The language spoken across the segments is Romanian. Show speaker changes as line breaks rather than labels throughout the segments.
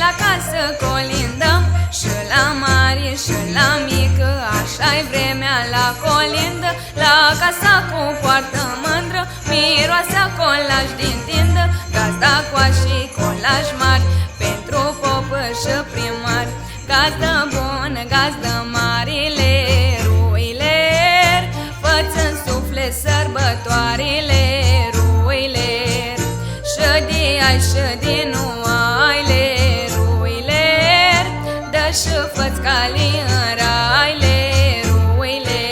acasă colindăm, și la mare și la mică, așa-i vremea la colindă. La casa cu poartă mândră, miroase colaj din tindă, gazda coași colaj mari, pentru popă și primari. Gazdă bună, gazdă marile, ruiler, fă-ți-n suflet sărbătoarele, ruiler. Și de ai și de nu aile, ruiler, dă și fă-ți cali în raile, ruiler.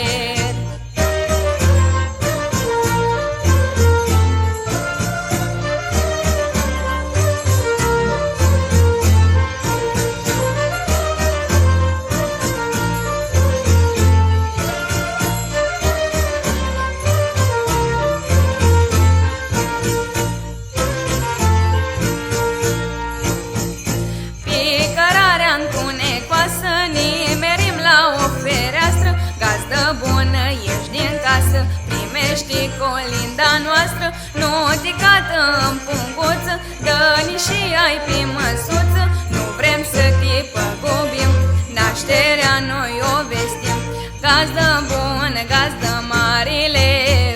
Primești colinda noastră, noticată în punguță, dă-ni și ai pe măsuță. Nu vrem să te păgubim, nașterea noi o vestim. Gazdă bună, gazdă marile,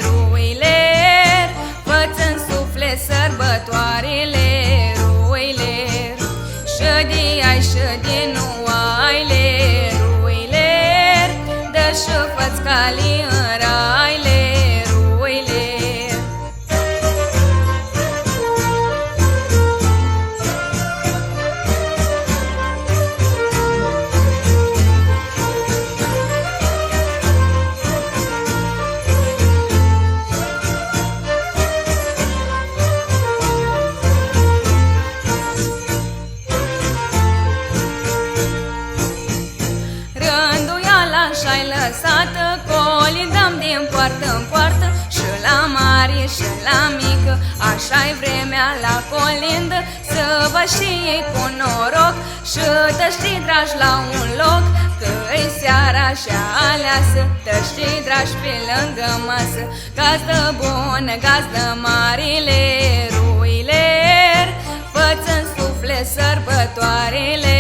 ruiler, fă-ți-n suflet sărbătoarele, ruiler. Și de ai și de nu aile, ruiler, dă și fă-ți cali în raile, ruiler. Rânduiala și-ai lăsată, colindăm din poartă în poartă, și la mare și la mică, așa-i vremea la colindă. Să vă și ei cu noroc și tăștii dragi la un loc, că-i seara și-a aleasă, tăștii dragi pe lângă masă. Gazdă bună, gazdă marile, ruiler, fă-ți-n suflet sărbătoarele,